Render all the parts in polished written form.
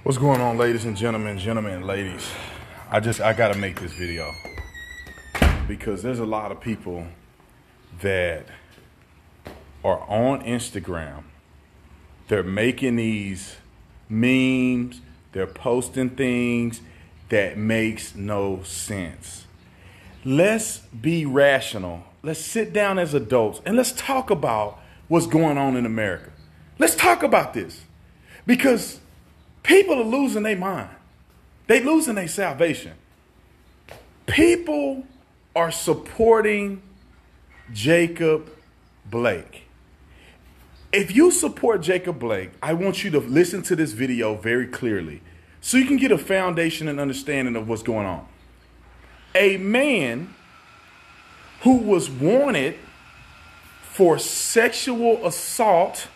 What's going on, ladies and gentlemen, and ladies? I gotta make this video because there's a lot of people that are on Instagram. They're making these memes, they're posting things that makes no sense. Let's be rational. Let's sit down as adults and let's talk about what's going on in America. Let's talk about this because people are losing their mind. They losing their salvation. People are supporting Jacob Blake. If you support Jacob Blake, I want you to listen to this video very clearly so you can get a foundation and understanding of what's going on. A man who was wanted for sexual assault,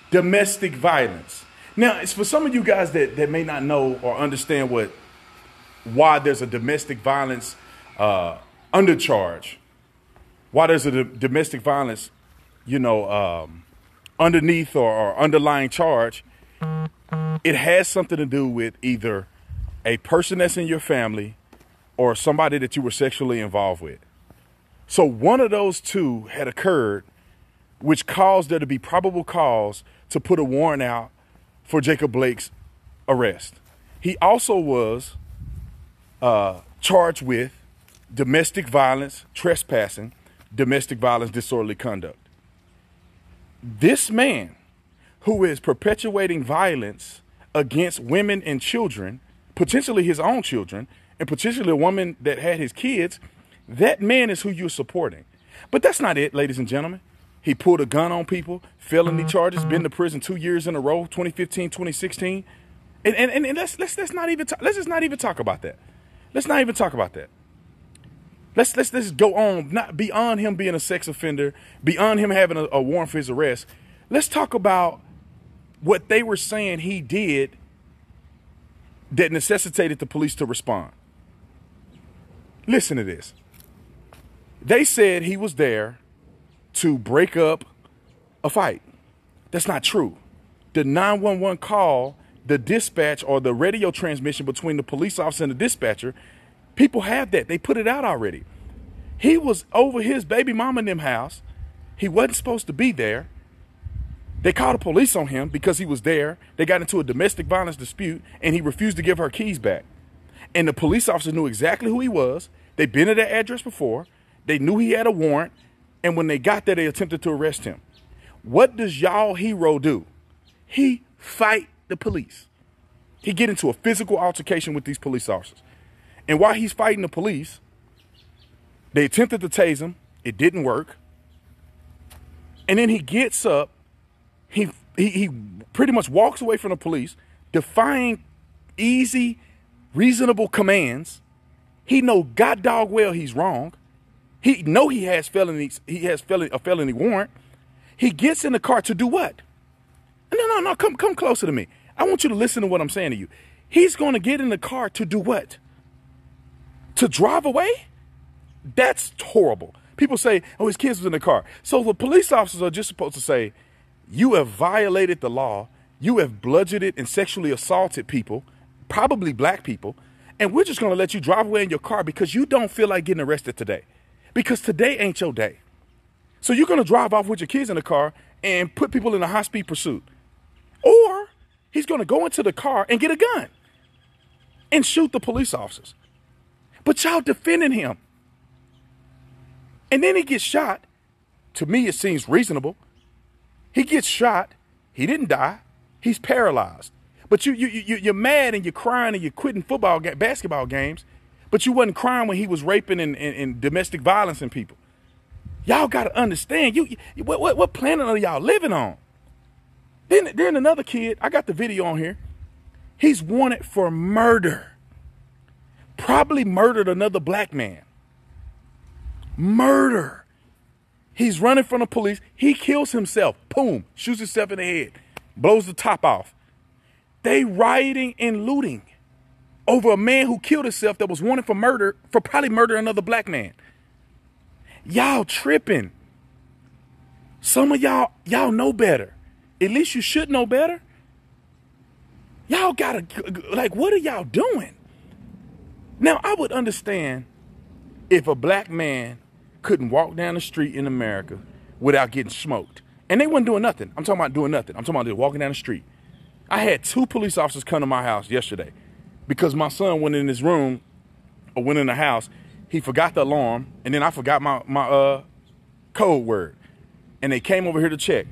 domestic violence. Now, it's for some of you guys that may not know or understand why there's a domestic violence undercharge, why there's a domestic violence, underneath or underlying charge. It has something to do with either a person that's in your family or somebody that you were sexually involved with. So one of those two had occurred, which caused there to be probable cause to put a warrant out for Jacob Blake's arrest. He also was charged with domestic violence, trespassing, domestic violence, disorderly conduct. This man who is perpetuating violence against women and children, potentially his own children, and potentially a woman that had his kids, that man is who you're supporting. But that's not it, ladies and gentlemen. He pulled a gun on people, felony charges, been to prison 2 years in a row, 2015, 2016. And let's just not even talk about that. Let's not even talk about that. Let's go on, not beyond him being a sex offender, beyond him having a warrant for his arrest. Let's talk about what they were saying he did that necessitated the police to respond. Listen to this. They said he was there to break up a fight. That's not true. The 911 call, the dispatch or the radio transmission between the police officer and the dispatcher, people have that. They put it out already. He was over his baby mama in them house. He wasn't supposed to be there. They called the police on him because he was there. They got into a domestic violence dispute and he refused to give her keys back. And the police officer knew exactly who he was. They'd been at that address before. They knew he had a warrant. And when they got there, they attempted to arrest him. What does y'all hero do? He fight the police. He get into a physical altercation with these police officers. And while he's fighting the police, they attempted to tase him. It didn't work. And then he gets up. He pretty much walks away from the police, defying easy, reasonable commands. He know god dog well he's wrong. He know he has felonies. He has a felony warrant. He gets in the car to do what? No. Come closer to me. I want you to listen to what I'm saying to you. He's going to get in the car to do what? To drive away? That's horrible. People say, oh, his kids was in the car. So the police officers are just supposed to say, you have violated the law. You have bludgeoned and sexually assaulted people, probably black people. And we're just going to let you drive away in your car because you don't feel like getting arrested today. Because today ain't your day. So you're going to drive off with your kids in the car and put people in a high-speed pursuit. Or he's going to go into the car and get a gun and shoot the police officers. But y'all defending him. And then he gets shot. To me, it seems reasonable. He gets shot. He didn't die. He's paralyzed. But you're mad and you're crying and you're quitting basketball games. But you wasn't crying when he was raping and domestic violence in people. Y'all got to understand, what planet are y'all living on? Then another kid, I got the video on here. He's wanted for murder. Probably murdered another black man. Murder. He's running from the police. He kills himself. Boom. Shoots himself in the head. Blows the top off. They rioting and looting over a man who killed himself that was wanted for murder, for probably murdering another black man. Y'all tripping. Some of y'all know better. At least you should know better. Y'all gotta, like, what are y'all doing? Now, I would understand if a black man couldn't walk down the street in America without getting smoked. And they wasn't doing nothing. I'm talking about doing nothing. I'm talking about just walking down the street. I had 2 police officers come to my house yesterday because my son went in his room or went in the house. He forgot the alarm, and then I forgot my code word. And they came over here to check.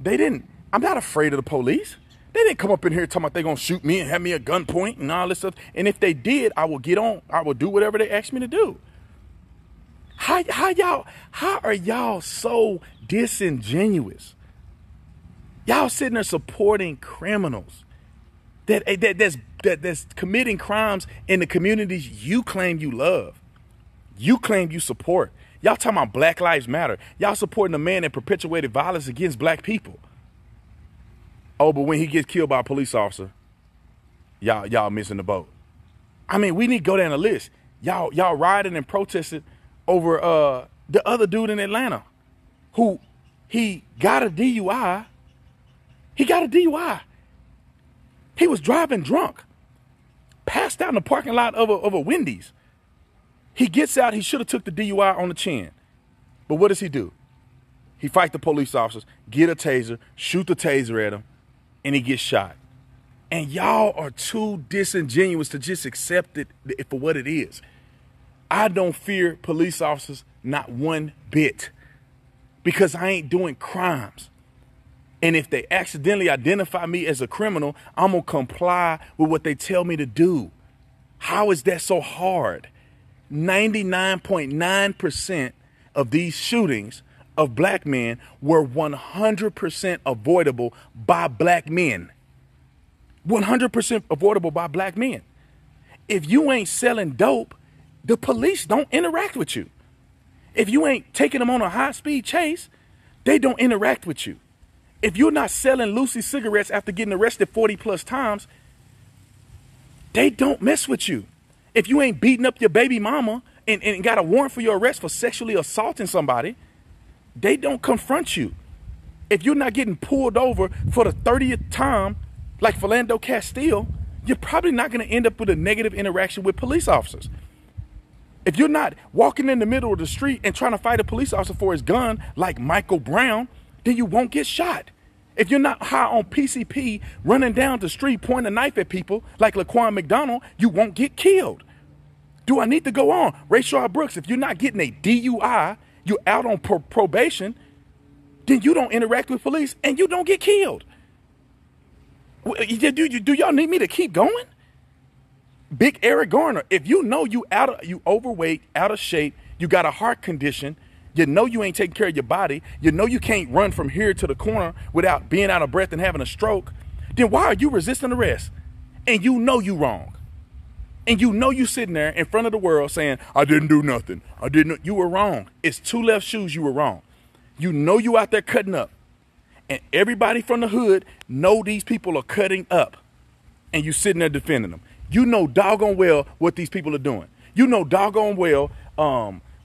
I'm not afraid of the police. They didn't come up in here talking about they gonna shoot me and have me at gunpoint and all this stuff. And if they did, I will do whatever they asked me to do. How are y'all so disingenuous? Y'all sitting there supporting criminals that's committing crimes in the communities you claim you love. You claim you support. Y'all talking about Black Lives Matter. Y'all supporting the man that perpetuated violence against black people. Oh, but when he gets killed by a police officer, y'all missing the boat. I mean, we need to go down the list. Y'all rioting and protested over the other dude in Atlanta who he got a DUI. He got a DUI. He was driving drunk, passed out in the parking lot of a Wendy's. He gets out. He should have took the DUI on the chin. But what does he do? He fight the police officers, get a taser, shoot the taser at him, and he gets shot. And y'all are too disingenuous to just accept it for what it is. I don't fear police officers not one bit because I ain't doing crimes. And if they accidentally identify me as a criminal, I'm going to comply with what they tell me to do. How is that so hard? 99.9% of these shootings of black men were 100% avoidable by black men. 100% avoidable by black men. If you ain't selling dope, the police don't interact with you. If you ain't taking them on a high-speed chase, they don't interact with you. If you're not selling Lucy cigarettes after getting arrested 40 plus times, they don't mess with you. If you ain't beating up your baby mama and got a warrant for your arrest for sexually assaulting somebody, they don't confront you. If you're not getting pulled over for the 30th time, like Philando Castile, you're probably not going to end up with a negative interaction with police officers. If you're not walking in the middle of the street and trying to fight a police officer for his gun, like Michael Brown, then you won't get shot. If you're not high on PCP, running down the street, pointing a knife at people like Laquan McDonald, you won't get killed. Do I need to go on? Rayshard Brooks, if you're not getting a DUI, you're out on probation, then you don't interact with police and you don't get killed. Do y'all need me to keep going? Big Eric Garner, if you know you overweight, out of shape, you got a heart condition, you know you ain't taking care of your body, you know you can't run from here to the corner without being out of breath and having a stroke, then why are you resisting arrest? And you know you wrong. And you know you sitting there in front of the world saying, I didn't do nothing. You were wrong. It's 2 left shoes, you were wrong. You know you out there cutting up. And everybody from the hood know these people are cutting up. And you sitting there defending them. You know doggone well what these people are doing. You know doggone well,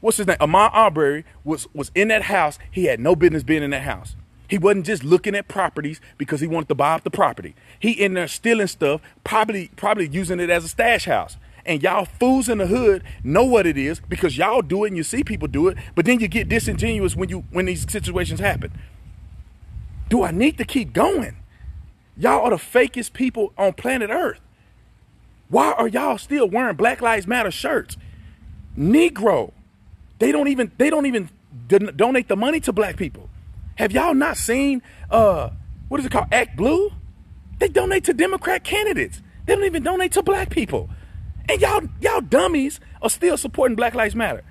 what's his name? Ahmaud Arbery was in that house. He had no business being in that house. He wasn't just looking at properties because he wanted to buy up the property. He in there stealing stuff, probably using it as a stash house. And y'all fools in the hood know what it is because y'all do it and you see people do it, but then you get disingenuous when these situations happen. Do I need to keep going? Y'all are the fakest people on planet Earth. Why are y'all still wearing Black Lives Matter shirts? Negro. They don't even donate the money to black people. Have y'all not seen, what is it called, Act Blue? They donate to Democrat candidates. They don't even donate to black people. And y'all dummies are still supporting Black Lives Matter.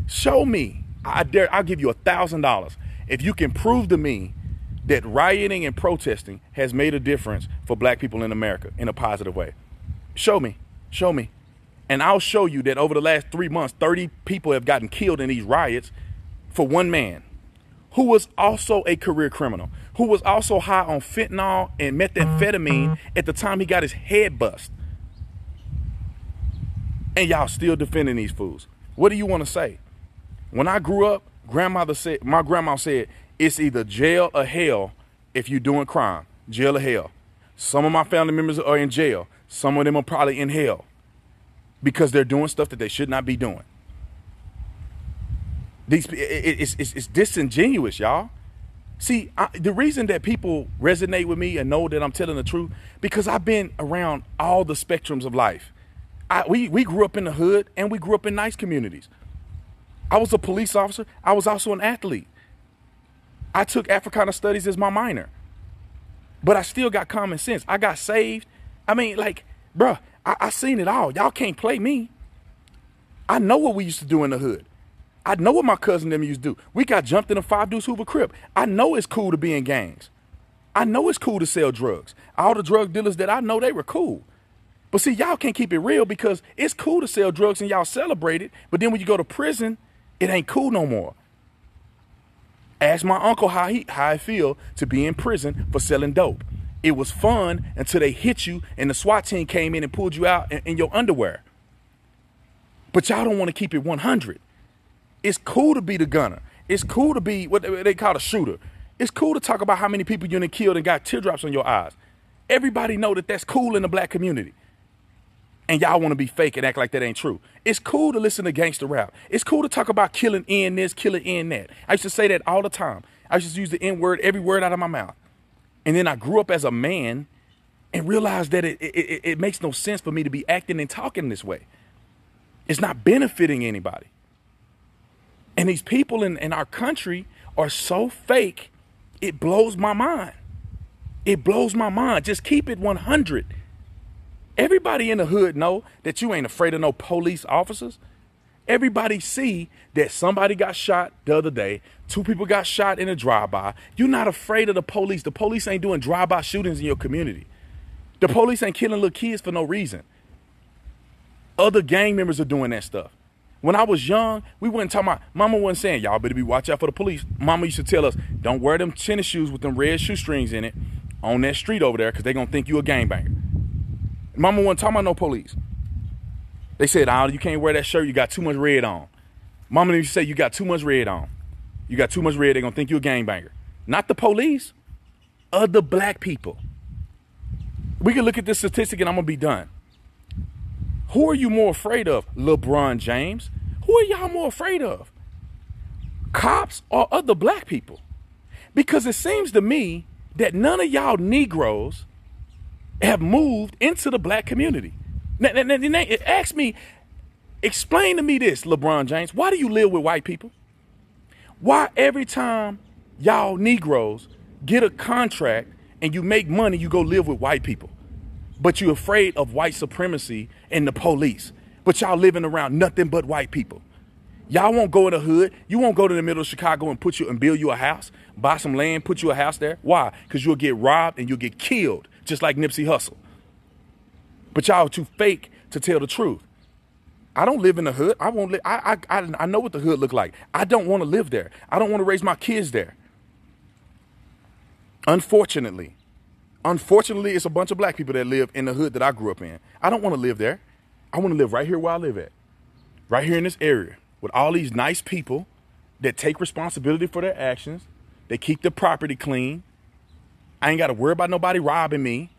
Show me, I'll give you $1,000 if you can prove to me that rioting and protesting has made a difference for black people in America in a positive way. Show me. And I'll show you that over the last 3 months, 30 people have gotten killed in these riots for one man who was also a career criminal, who was also high on fentanyl and methamphetamine at the time he got his head bust. And y'all still defending these fools. What do you want to say? When I grew up, my grandma said, it's either jail or hell if you're doing crime, jail or hell. Some of my family members are in jail. Some of them are probably in hell because they're doing stuff that they should not be doing. It's disingenuous, y'all. See, the reason that people resonate with me and know that I'm telling the truth, because I've been around all the spectrums of life. We grew up in the hood and we grew up in nice communities. I was a police officer. I was also an athlete. I took Africana studies as my minor, but I still got common sense. I got saved. I mean, like, bruh, I seen it all. Y'all can't play me. I know what we used to do in the hood. I know what my cousin them used to do. We got jumped in a 5 Deuce Hoover Crip. I know it's cool to be in gangs. I know it's cool to sell drugs. All the drug dealers that I know, they were cool. But see, y'all can't keep it real because it's cool to sell drugs and y'all celebrate it. But then when you go to prison, it ain't cool no more. Ask my uncle how I feel to be in prison for selling dope. It was fun until they hit you and the SWAT team came in and pulled you out in your underwear. But y'all don't want to keep it 100. It's cool to be the gunner. It's cool to be what they call a shooter. It's cool to talk about how many people you done killed and got teardrops on your eyes. Everybody know that that's cool in the black community. And y'all want to be fake and act like that ain't true. It's cool to listen to gangster rap. It's cool to talk about killing in this, killing in that. I used to say that all the time. I used to use the N word, every word out of my mouth. And then I grew up as a man and realized that it makes no sense for me to be acting and talking this way. It's not benefiting anybody. And these people in our country are so fake, it blows my mind. It blows my mind. Just keep it 100. Everybody in the hood know that you ain't afraid of no police officers. Everybody see that somebody got shot the other day. 2 people got shot in a drive-by. You're not afraid of the police. The police ain't doing drive-by shootings in your community. The police ain't killing little kids for no reason. Other gang members are doing that stuff. When I was young, we wasn't talking about, mama wasn't saying, y'all better be watch out for the police. Mama used to tell us, don't wear them tennis shoes with them red shoestrings in it on that street over there because they going to think you a gangbanger. Mama wasn't talking about no police. They said, oh, you can't wear that shirt. You got too much red on. Mama used to say, you got too much red on. You got too much red. They're going to think you a gangbanger. Not the police, other black people. We can look at this statistic and I'm going to be done. Who are you more afraid of? LeBron James? Who are y'all more afraid of? Cops or other black people? Because it seems to me that none of y'all Negroes have moved into the black community. Now, ask me, explain to me this, LeBron James. Why do you live with white people? Why every time y'all Negroes get a contract and you make money, you go live with white people? But you're afraid of white supremacy and the police. But y'all living around nothing but white people. Y'all won't go in the hood. You won't go to the middle of Chicago and build you a house, buy some land, put you a house there. Why? Because you'll get robbed and you'll get killed, just like Nipsey Hussle. But y'all are too fake to tell the truth. I don't live in the hood. I won't live. I know what the hood look like. I don't want to live there. I don't want to raise my kids there. Unfortunately, it's a bunch of black people that live in the hood that I grew up in. I don't want to live there. I want to live right here where I live at. Right here in this area with all these nice people that take responsibility for their actions. They keep the property clean. I ain't got to worry about nobody robbing me.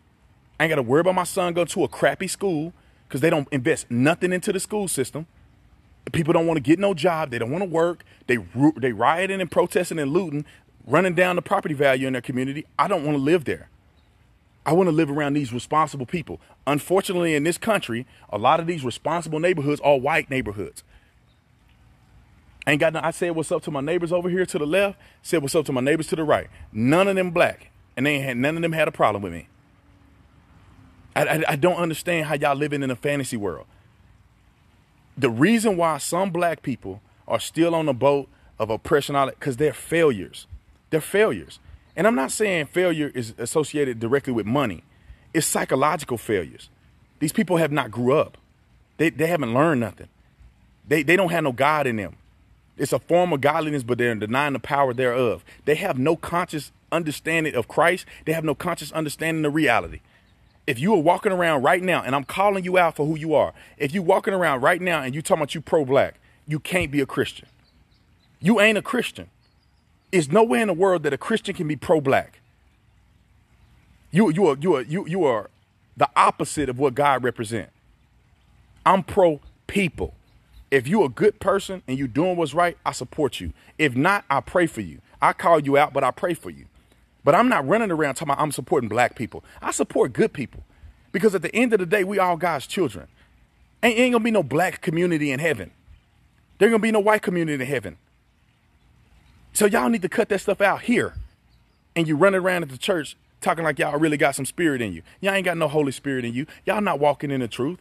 I ain't got to worry about my son going to a crappy school because they don't invest nothing into the school system. People don't want to get no job. They don't want to work. They rioting and protesting and looting, running down the property value in their community. I don't want to live there. I want to live around these responsible people. Unfortunately, in this country, a lot of these responsible neighborhoods are white neighborhoods. I said what's up to my neighbors over here to the left, said what's up to my neighbors to the right. None of them black, and none of them had a problem with me. I don't understand how y'all living in a fantasy world. The reason why some black people are still on the boat of oppression, because they're failures. They're failures. And I'm not saying failure is associated directly with money. It's psychological failures. These people have not grew up. They haven't learned nothing. They don't have no God in them. It's a form of godliness, but they're denying the power thereof. They have no conscious understanding of Christ. They have no conscious understanding of reality. If you are walking around right now, and I'm calling you out for who you are, if you're walking around right now and you talking about you pro-black, you can't be a Christian. You ain't a Christian. There's nowhere in the world that a Christian can be pro-black. You are the opposite of what God represents. I'm pro people. If you're a good person and you're doing what's right, I support you. If not, I pray for you. I call you out, but I pray for you. But I'm not running around talking about I'm supporting black people. I support good people. Because at the end of the day, we all God's children. Ain't gonna be no black community in heaven. There ain't gonna be no white community in heaven. So y'all need to cut that stuff out here. And you running around at the church talking like y'all really got some spirit in you. Y'all ain't got no Holy Spirit in you. Y'all not walking in the truth.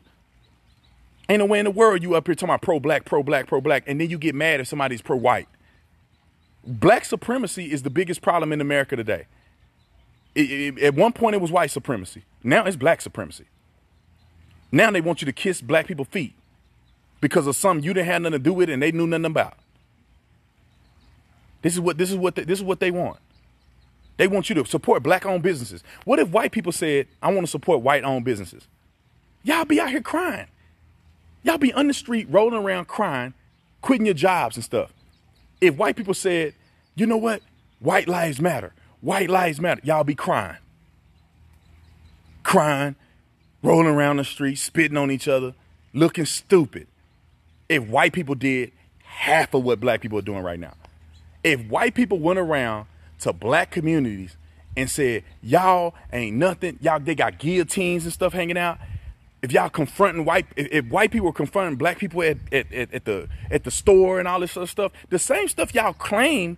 Ain't no way in the world you up here talking about pro-black, pro-black, pro-black, and then you get mad if somebody's pro-white. Black supremacy is the biggest problem in America today. At one point, it was white supremacy. Now it's black supremacy. Now they want you to kiss black people's feet because of something you didn't have nothing to do with and they knew nothing about. This is what they want. They want you to support black-owned businesses. What if white people said, I want to support white-owned businesses? Y'all be out here crying. Y'all be on the street rolling around crying, quitting your jobs and stuff. If white people said, you know what? White lives matter. White lives matter. Y'all be crying. Crying, rolling around the street, spitting on each other, looking stupid. If white people did half of what black people are doing right now. If white people went around to black communities and said, y'all ain't nothing. Y'all, they got guillotines and stuff hanging out. If y'all confronting if white people were confronting black people at the store and all this other stuff, the same stuff y'all claim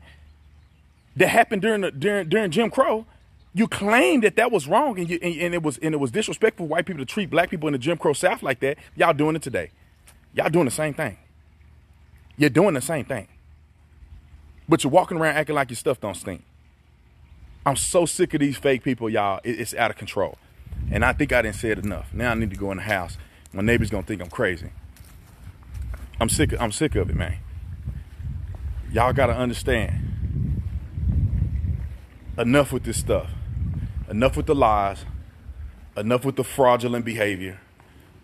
that happened during Jim Crow, you claim that was wrong and it was disrespectful for white people to treat black people in the Jim Crow South like that. Y'all doing it today. Y'all doing the same thing. You're doing the same thing. But you're walking around acting like your stuff don't stink. I'm so sick of these fake people, y'all. It's out of control. And I think I didn't say it enough. Now I need to go in the house. My neighbor's gonna think I'm crazy. I'm sick of it, man. Y'all gotta understand. Enough with this stuff. Enough with the lies. Enough with the fraudulent behavior.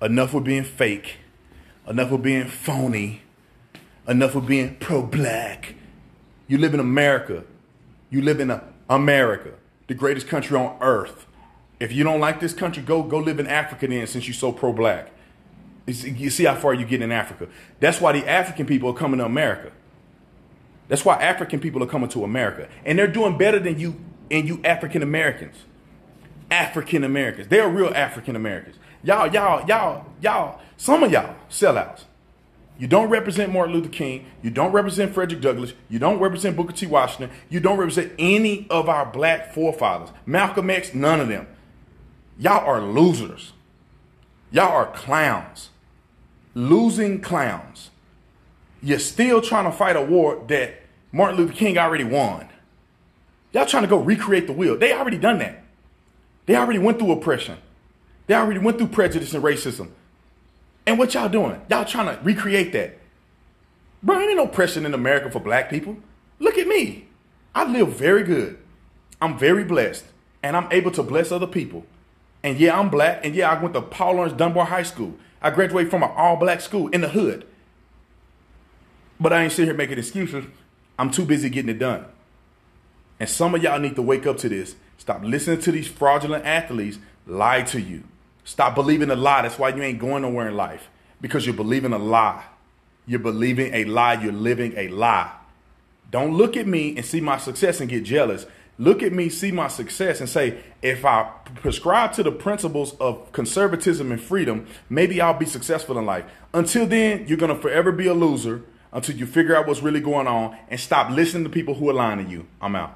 Enough with being fake. Enough with being phony. Enough with being pro-black. You live in America. You live in America, the greatest country on earth. If you don't like this country, go live in Africa then, since you're so pro-black. You see how far you get in Africa. That's why the African people are coming to America. That's why African people are coming to America. And they're doing better than you and you African Americans. African Americans. They're real African Americans. Y'all, some of y'all sellouts. You don't represent Martin Luther King. You don't represent Frederick Douglass. You don't represent Booker T. Washington. You don't represent any of our black forefathers. Malcolm X, none of them. Y'all are losers. Y'all are clowns. Losing clowns. You're still trying to fight a war that Martin Luther King already won. Y'all trying to go recreate the wheel. They already done that. They already went through oppression. They already went through prejudice and racism. And what y'all doing? Y'all trying to recreate that. Bro, ain't no oppression in America for black people. Look at me. I live very good. I'm very blessed. And I'm able to bless other people. And yeah, I'm black. And yeah, I went to Paul Laurence Dunbar High School. I graduated from an all-black school in the hood. But I ain't sitting here making excuses. I'm too busy getting it done. And some of y'all need to wake up to this. Stop listening to these fraudulent athletes lie to you. Stop believing a lie. That's why you ain't going nowhere in life. Because you're believing a lie. You're believing a lie. You're living a lie. Don't look at me and see my success and get jealous. Look at me, see my success and say, if I prescribe to the principles of conservatism and freedom, maybe I'll be successful in life. Until then, you're going to forever be a loser until you figure out what's really going on and stop listening to people who are lying to you. I'm out.